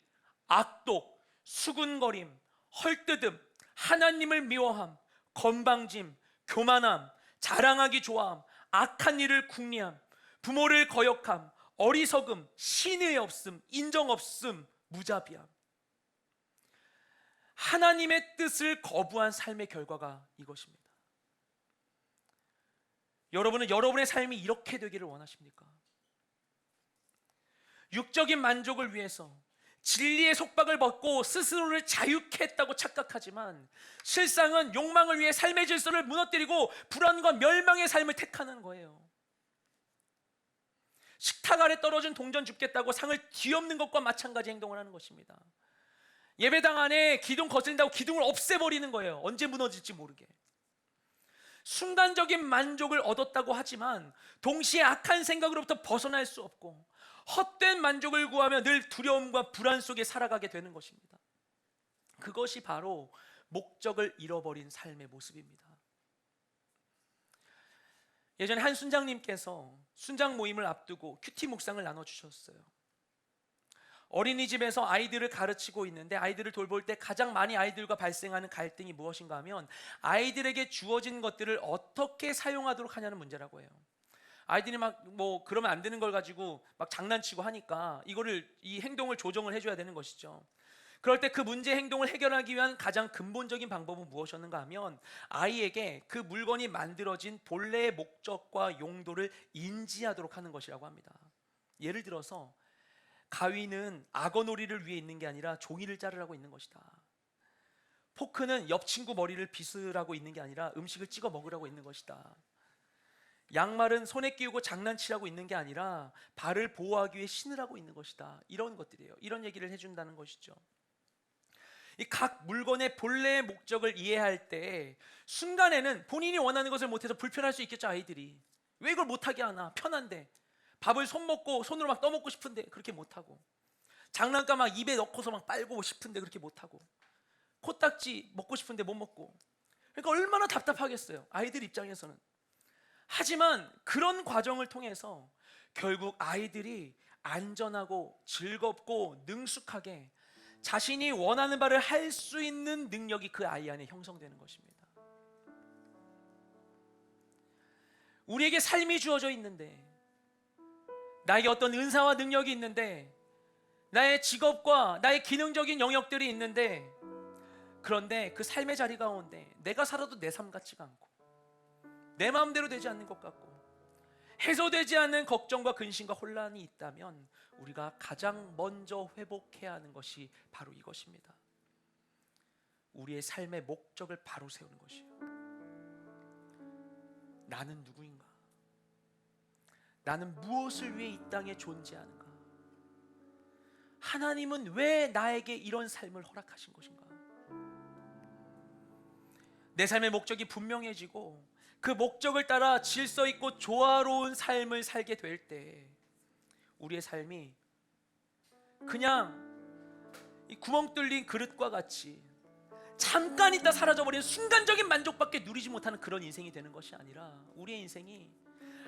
악독, 수군거림, 헐뜯음, 하나님을 미워함, 건방짐, 교만함, 자랑하기 좋아함, 악한 일을 궁리함, 부모를 거역함, 어리석음, 신의 없음, 인정 없음, 무자비함. 하나님의 뜻을 거부한 삶의 결과가 이것입니다. 여러분은 여러분의 삶이 이렇게 되기를 원하십니까? 육적인 만족을 위해서 진리의 속박을 받고 스스로를 자유케 했다고 착각하지만 실상은 욕망을 위해 삶의 질서를 무너뜨리고 불안과 멸망의 삶을 택하는 거예요. 식탁 아래 떨어진 동전 줍겠다고 상을 뒤엎는 것과 마찬가지 행동을 하는 것입니다. 예배당 안에 기둥 거슬린다고 기둥을 없애버리는 거예요. 언제 무너질지 모르게. 순간적인 만족을 얻었다고 하지만 동시에 악한 생각으로부터 벗어날 수 없고 헛된 만족을 구하며 늘 두려움과 불안 속에 살아가게 되는 것입니다. 그것이 바로 목적을 잃어버린 삶의 모습입니다. 예전에 한 순장님께서 순장 모임을 앞두고 큐티 묵상을 나눠주셨어요. 어린이집에서 아이들을 가르치고 있는데 아이들을 돌볼 때 가장 많이 아이들과 발생하는 갈등이 무엇인가 하면 아이들에게 주어진 것들을 어떻게 사용하도록 하냐는 문제라고 해요. 아이들이 막 뭐 그러면 안 되는 걸 가지고 막 장난치고 하니까 이 행동을 조정을 해줘야 되는 것이죠. 그럴 때 그 문제 행동을 해결하기 위한 가장 근본적인 방법은 무엇이었는가 하면 아이에게 그 물건이 만들어진 본래의 목적과 용도를 인지하도록 하는 것이라고 합니다. 예를 들어서 가위는 악어놀이를 위해 있는 게 아니라 종이를 자르라고 있는 것이다. 포크는 옆 친구 머리를 빗으라고 있는 게 아니라 음식을 찍어 먹으라고 있는 것이다. 양말은 손에 끼우고 장난치라고 있는 게 아니라 발을 보호하기 위해 신으라고 있는 것이다. 이런 것들이에요. 이런 얘기를 해준다는 것이죠. 이 각 물건의 본래의 목적을 이해할 때 순간에는 본인이 원하는 것을 못해서 불편할 수 있겠죠. 아이들이 왜 이걸 못하게 하나, 편한데. 밥을 손으로 막 떠먹고 싶은데 그렇게 못하고, 장난감 막 입에 넣고서 막 빨고 싶은데 그렇게 못하고, 코딱지 먹고 싶은데 못 먹고. 그러니까 얼마나 답답하겠어요, 아이들 입장에서는. 하지만 그런 과정을 통해서 결국 아이들이 안전하고 즐겁고 능숙하게 자신이 원하는 바를 할 수 있는 능력이 그 아이 안에 형성되는 것입니다. 우리에게 삶이 주어져 있는데, 나에게 어떤 은사와 능력이 있는데, 나의 직업과 나의 기능적인 영역들이 있는데, 그런데 그 삶의 자리 가운데 내가 살아도 내 삶 같지가 않고 내 마음대로 되지 않는 것 같고 해소되지 않는 걱정과 근심과 혼란이 있다면 우리가 가장 먼저 회복해야 하는 것이 바로 이것입니다. 우리의 삶의 목적을 바로 세우는 것이에요. 나는 누구인가? 나는 무엇을 위해 이 땅에 존재하는가? 하나님은 왜 나에게 이런 삶을 허락하신 것인가? 내 삶의 목적이 분명해지고 그 목적을 따라 질서 있고 조화로운 삶을 살게 될 때 우리의 삶이 그냥 이 구멍 뚫린 그릇과 같이 잠깐 있다 사라져버리는 순간적인 만족밖에 누리지 못하는 그런 인생이 되는 것이 아니라 우리의 인생이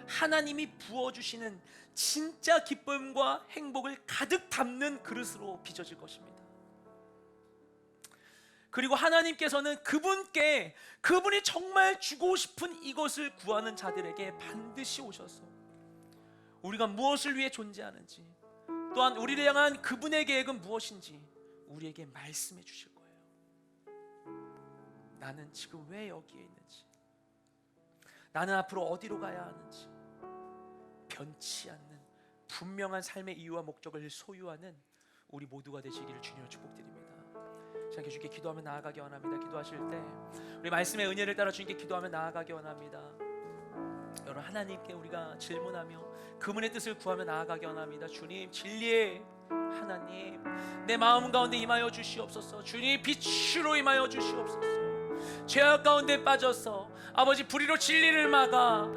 하나님이 부어주시는 진짜 기쁨과 행복을 가득 담는 그릇으로 빚어질 것입니다. 그리고 하나님께서는 그분이 정말 주고 싶은 이것을 구하는 자들에게 반드시 오셔서 우리가 무엇을 위해 존재하는지, 또한 우리를 향한 그분의 계획은 무엇인지 우리에게 말씀해 주실 거예요. 나는 지금 왜 여기에 있는지, 나는 앞으로 어디로 가야 하는지, 변치 않는 분명한 삶의 이유와 목적을 소유하는 우리 모두가 되시기를 주님으로 축복드립니다. 자, 주님께 기도하며 나아가기 원합니다. 기도하실 때 우리 말씀의 은혜를 따라 주님께 기도하며 나아가기 원합니다. 여러분, 하나님께 우리가 질문하며 그분의 뜻을 구하며 나아가기 원합니다. 주님, 진리의 하나님, 내 마음 가운데 임하여 주시옵소서. 주님, 빛으로 임하여 주시옵소서. 죄악 가운데 빠져서 아버지 불의로 진리를 막아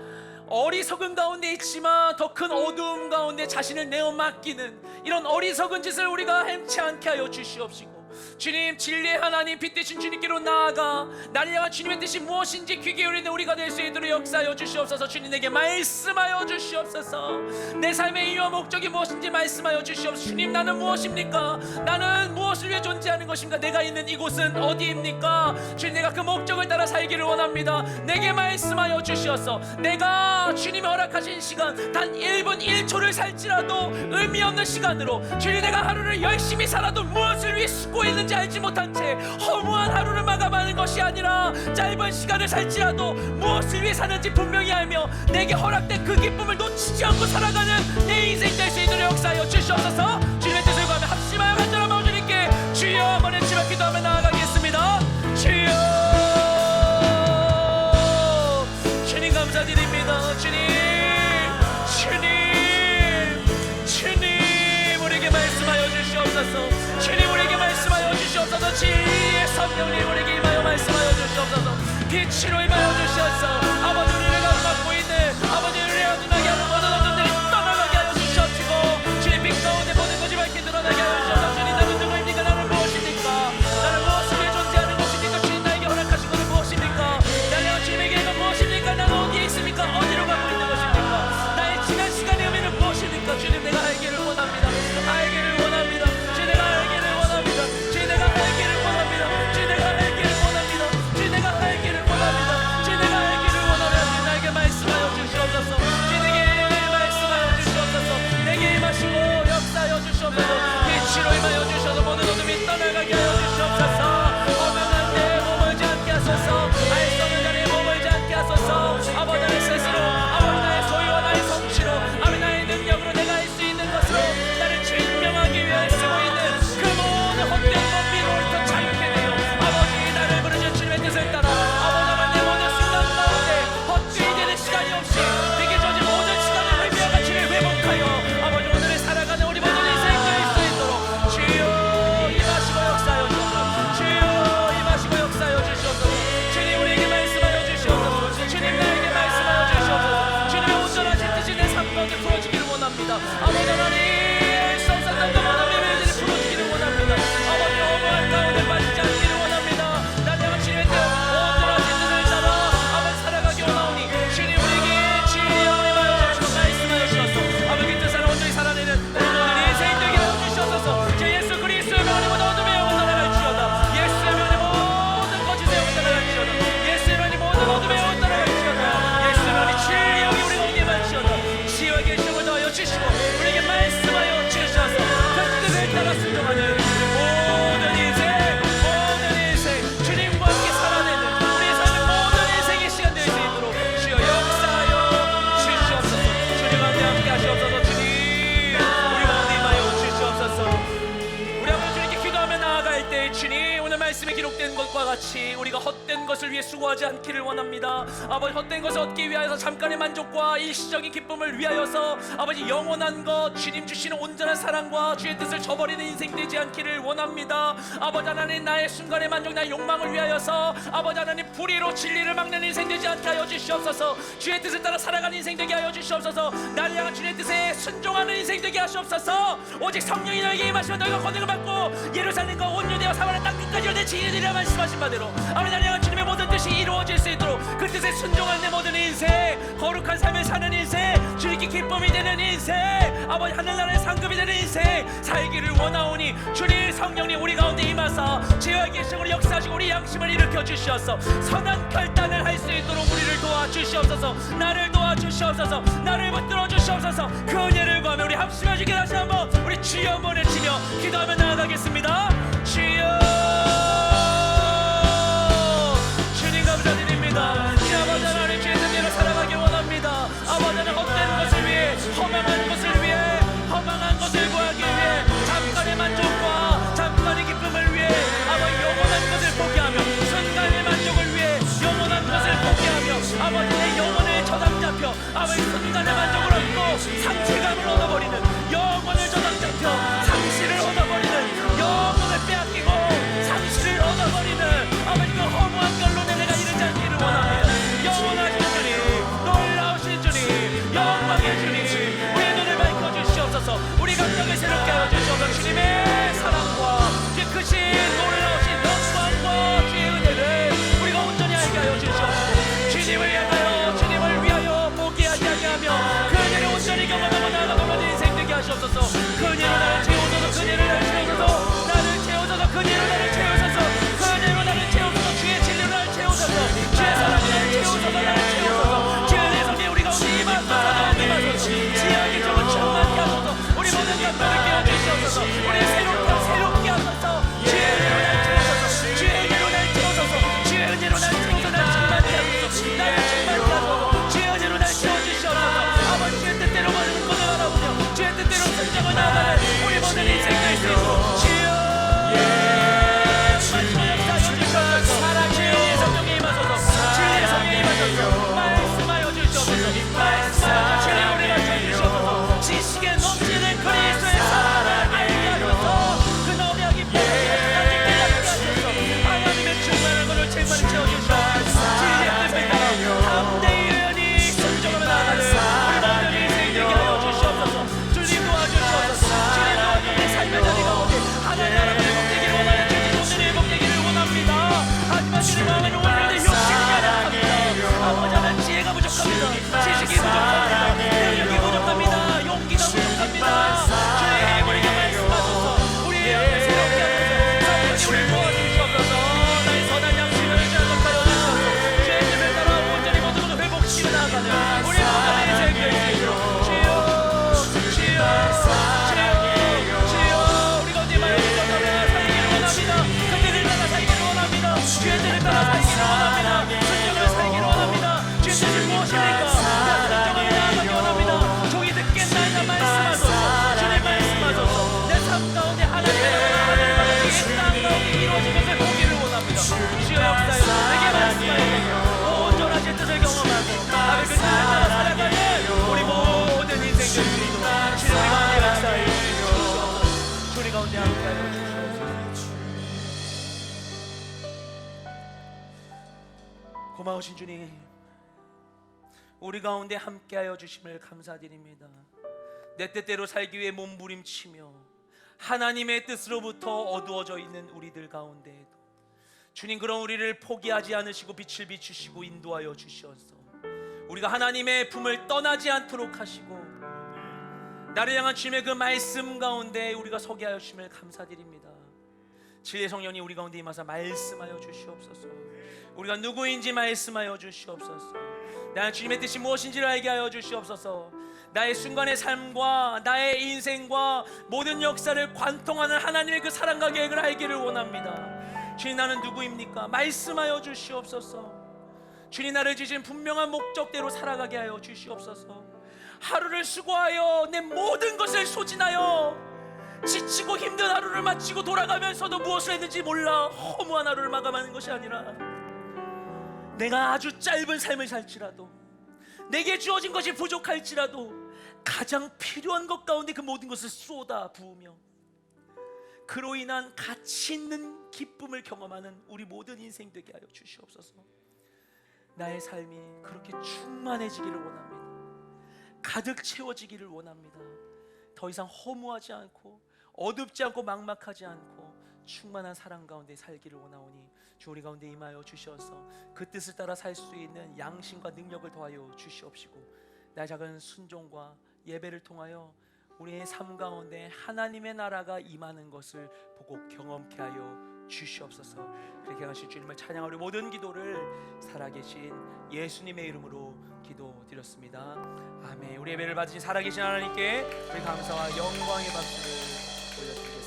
어리석은 가운데 있지만 더 큰 어두움 가운데 자신을 내어 맡기는 이런 어리석은 짓을 우리가 햄치 않게 하여 주시옵시고, 주님, 진리의 하나님, 빛 되신 주님께로 나아가 나를 향한 주님의 뜻이 무엇인지 귀 기울이는 우리가 될 수 있도록 역사하여 주시옵소서. 주님, 내게 말씀하여 주시옵소서. 내 삶의 이유와 목적이 무엇인지 말씀하여 주시옵소서. 주님, 나는 무엇입니까? 나는 무엇을 위해 존재하는 것입니까? 내가 있는 이곳은 어디입니까? 주님, 내가 그 목적을 따라 살기를 원합니다. 내게 말씀하여 주시옵소서. 내가 주님이 허락하신 시간 단 1분 1초를 살지라도 의미 없는 시간으로, 주님, 내가 하루를 열심히 살아도 무엇을 위해 쓰고 있는지 알지 못한 채 허무한 하루를 마감하는 것이 아니라 짧은 시간을 살지라도 무엇을 위해 사는지 분명히 알며 내게 허락된 그 기쁨을 놓치지 않고 살아가는 내 인생 될 수 있도록 역사하여 주시옵소서. 주님의 뜻을 구하며 합심하여 간절한 마음 주님께 주여 한번 외치며 기도하며 나아가겠습니다. 주여, 주님 감사드립니다. 주님 우리에게 말씀하여 주시옵소서. 주님 우리에게 말씀하여 주시옵소서. 진리의 성령님 우리에게 임하여 말씀하여 주시옵소서. 빛으로 임하여 주시옵소서. 아버지, 우리를 감싸고 있는 아버지, 우리를 어둠하게 하는 모든 어둠들이 떠나가게 하여 주시옵시고, 주님 빛 가운데 모든 것이 밝게 드러나게 하여 주시옵소서. 주님, 나는 누구입니까? 나는 무엇입니까? 나는 무엇을 위해 존재하는 것입니까? 주님, 나에게 허락하신 것은 무엇입니까? 나는 주님에게 이건 무엇입니까? 나는 어디에 있습니까? 어디로 가고 있는 것입니까? 나의 지난 시간의 의미는 무엇입니까? 주님, 내가 알기를 원합니다. 알기를 원합니다. 주님, 내가 알기를 원합니다. 주님, 내가 알기를 원합니다. 주님, 내가 알기를 원합니다. 주님, 내가 알기를 원합니다. 주님, 내가 알기를 원하면 나에게 말씀하여 주시옵소서. 주님, 내게 말씀하여 주시옵소서. 내게 임하시고 역사하여 주시옵소서. 빛으로 임하여 주셔서 모든 어둠이 떠나가게 하여 주시옵소서. 허망한 데 머물지 않게 하소서. 알 수 없는 자리에 머물지 않게 하소서. 아버지, 나의 스스로, 아버지, 나의 소유와 나의 성취로, 아버지, 나의 능력으로 내가 할 수 있는 것으로 나를 증명하기 위해 쓰고 있는 그 모든 헛된 법비로부터 자유케 되어 아버지, 나를 부르신 주님의 뜻을 따라 아버지, 내 모든 순간 가운데 헛되이 되는 시간이 없이 내게 주어진 모든 시간의 의미와 가치를 회복하여 아버지, 오늘을 살아가는 우리 모든 인생 될 수 있도록 주여 임하시고 역사하여 주옵소서. 주여 임하시고 역사하여 주시옵소서. 주님, 우리에게 말씀하여 주시옵소서. 주님, 나에게 말씀하여 주시옵소서. 주님의 온전하신 뜻이 내 삶 가운데 풀어지기를 원합니다. 아버지 하나님, 성산당과 모든 매매들이 풀어지기를 원합니다. 아버지, 허무한 가운데 빠지지 않기를 원합니다. 나를 향한 주님의 뜻, 온전하신 뜻을 따라 아버지 살아가기 원하오니 주님, 우리에게 주여 임하여 주시고 말씀하여 주셔서 아버지 그 뜻을 온전히 살아내는 우리 모든 인생 되게 하여 주시옵소서. 제 예수 그리스도의 명에 모든 어둠의 영은 떠나갈지어다. 예수의 명에 모든 거짓의 영은 떠나갈지어다. 예수의 명에 모든 어둠의 영은 떠나갈지어다. 예수의 명에 진리의 영이 우리 가운데 임할지어다. 지혜와 계시음을 더하여 주시고 우리에게 말씀하여 주셔서 그 뜻을 따라 순종하는 모든 인생 주님과 함께 살아내는 우리의 삶의 모든 인생의 시간 될 수 있도록 주여 역사하여 주시옵소서. 주님 함께 하시옵소서. 주님, 우리 가운데 임하여 주시옵소서. 우리 아버지 주님께 기도하며 나아갈 때 주님, 오늘 말씀에 기록된 것과 같이 우리가 헛된 것을 위해 수고하지 않기를 원합니다. 아버지, 헛된 것을 얻기 위하여서 잠깐의 만족과 일시적인 기쁨을 위하여서 아버지 영원한 것, 주님 주시는 온전한 사랑과 주의 뜻을 저버리는 인생 되지 않기를 원합니다. 아버지 하나님, 나의 순간의 만족, 나의 욕망을 위하여서 아버지 하나님 불의로 진리를 막는 인생 되지 않게 하여 주시옵소서. 주의 뜻을 따라 살아가는 인생 되게 하여 주시옵소서. 나를 향한 주의 뜻에 순종하는 인생 되게 하시옵소서. 오직 성령이 너에게 임하시면 너희가 권능을 받고 예루살렘과 온 유대와 사마리아 땅 끝까지 내 지인들이라 말씀하신 바대로 아버지, 나를 향한 주님의 모든 뜻이 이루어질 수 있도록 그 뜻에 순종하는 내 모든 인생, 거룩한 삶을 사는 인생, 주님께 기쁨이 되는 인생, 아버지 하늘나라의 상급이 되는 인생 살기를 원하오니 주님 성령님 우리 가운데 임하사 지혜와 계시음으로 역사하시고 우리 양심을 일으켜 주시옵소서. 선한 결단을 할 수 있도록 우리를 도와주시옵소서. 나를 도와주시옵소서. 나를 붙들어 주시옵소서. 그 은혜를 구하며 우리 합심해 주게 다시 한번 우리 주여 한번 외치며 기도하며 나아가겠습니다. 주여, 주님 감사드립니다. 아버지 하나님, 주의 뜻대로 살아가기 원합니다. 아버지 하나님, 헛된 것을 위해, 허망한 것을 위해, 허망한 것을 구하기 위해, 잠깐의 만족과 잠깐의 기쁨을 위해 아버지 영원한 것을 포기하며, 순간의 만족을 위해 영원한 것을 포기하며 아버지 내 영혼을 저당 잡혀 아버지 순간의 만족을 얻고 상실감을 얻어버리는 영혼을 저당 잡혀 상실을 얻어버리는 영혼을 우리 감정을 새롭게 하여 주시옵소서. 주님의 사랑과 주의 크신 놀라우신 영광과 주의 은혜를 우리가 온전히 알게 하여 주시옵소서. 주님을 향하여 주님을 위하여 포기하지 아니하며 그 은혜를 온전히 경험하고 나아가는 모든 인생 되게 하시옵소서. 그 은혜로 나를 채우소서. 그 은혜로 나를 채우소서. 나를 채우소서. 그 은혜로 나를 채우소서. 그 은혜로 나를 채우소서. 주의 진리로 나를 채우소서. 주의 사랑으로 나를 채우소서. 나를 채우소서. 주의 은혜 성령 우리가 오니 임하소서. 임하소서. 지하의 정을 충만케 하소서. 우리 모든 감동을 깨워주시옵소서. 우리 새롭게 하소서. 주의 은혜로 날 채우소서. 주의 은혜로 날 채우소서. 주의 은혜로 날 채우소서. 날 충만케 하소서. 나를 충만케 하소서. 주의 은혜로 날 채워주시옵소서. 아버지 주의 뜻대로 모든 것을 알아보며 주의 뜻대로 성장을 나아가는 우리 모든 인생들 되시고 주여 말씀을 역사하여 주시옵소서. 주의 성령이 임하소서. 주의 성령이 임하소서. 말씀하여 주시옵소서. 말씀하여 주의 우리가 주시옵소서. 지식에 넘치는 그리스도의 사랑을 알게 하소서. 그 너비하기 포기하지 깨닫게 하소서. 하나님의 충만한 것을 책망을 채워주시옵소서. 주의 뜻을 따라 담대히 의연히 순종하며 나아가는 우리 모든 인생 되게 하여 주시옵소서. 주님 도와주시옵소서. 주님 도와주시옵소서. 내 삶의 자리가 오직 하나님 나라가 회복되기를 원하는 주님 오늘 회복되기를 원합니다. 하지만 주님 마음은 오늘의 욕심이 가득합니다. 아버지 하나님 지혜가 부족합니다. 지식이 부족합니다. 능력이 부족합니다. 용기가 부족합니다. 주님 우리에게 말씀하소서. 우리의 영을 새롭게 하소서. 성령이 우리를 도와주시옵소서. 나의 선한 양심을 자극하여 주시옵소서. 주의 뜻을 따라 온전히 모든 것을 회복시켜 나아가는 우리 모든 인생 되시기로 주여 주여 주여 우리가 어디 말을 살기를 원합니다. 그 뜻을 따라 살기를 원합니다. 주의 뜻을 따라 살기를 원합니다. 순종을 살기를 원합니다. 주의 뜻이 무엇입니까? 나 순종을 나아가기 원합니다. 종이 듣겠나이다 말씀하소서. 주님 말씀하소서. 내 삶 가운데 하나님의 나라가 주의 땅 가운데 이루어진 것을 보기를 원합니다. 주여 역사여 내게 말씀하여 온전하신 뜻을 경험하고 나를 그 뜻을 따라 살아가는 우리 모든 인생들 주님 가운데 역사하여 주시옵소서. 주님 가운데 함께하여 주시옵소서. 고마우신 주님 우리 가운데 함께하여 주심을 감사드립니다. 내 뜻대로 살기 위해 몸부림치며 하나님의 뜻으로부터 어두워져 있는 우리들 가운데에도 주님 그런 우리를 포기하지 않으시고 빛을 비추시고 인도하여 주시옵소서. 우리가 하나님의 품을 떠나지 않도록 하시고 나를 향한 주님의 그 말씀 가운데 우리가 서게 하여 주심을 감사드립니다. 진리의 성령님 우리 가운데 임하사 말씀하여 주시옵소서. 우리가 누구인지 말씀하여 주시옵소서. 나는 주님의 뜻이 무엇인지를 알게 하여 주시옵소서. 나의 순간의 삶과 나의 인생과 모든 역사를 관통하는 하나님의 그 사랑과 계획을 알기를 원합니다. 주님 나는 누구입니까? 말씀하여 주시옵소서. 주님 나를 지신 분명한 목적대로 살아가게 하여 주시옵소서. 하루를 수고하여 내 모든 것을 소진하여 지치고 힘든 하루를 마치고 돌아가면서도 무엇을 했는지 몰라 허무한 하루를 마감하는 것이 아니라 내가 아주 짧은 삶을 살지라도 내게 주어진 것이 부족할지라도 가장 필요한 것 가운데 그 모든 것을 쏟아 부으며 그로 인한 가치 있는 기쁨을 경험하는 우리 모든 인생 되게 하여 주시옵소서. 나의 삶이 그렇게 충만해지기를 원합니다. 가득 채워지기를 원합니다. 더 이상 허무하지 않고 어둡지 않고 막막하지 않고 충만한 사랑 가운데 살기를 원하오니 주 우리 가운데 임하여 주시어서 그 뜻을 따라 살 수 있는 양심과 능력을 더하여 주시옵시고 나의 작은 순종과 예배를 통하여 우리의 삶 가운데 하나님의 나라가 임하는 것을 보고 경험케 하여 주시옵소서. 그렇게 하신 주님을 찬양하려 모든 기도를 살아계신 예수님의 이름으로 기도드렸습니다. 아멘. 우리 예배를 받으신 살아계신 하나님께 우리 감사와 영광의 박수를 올려드리겠습니다.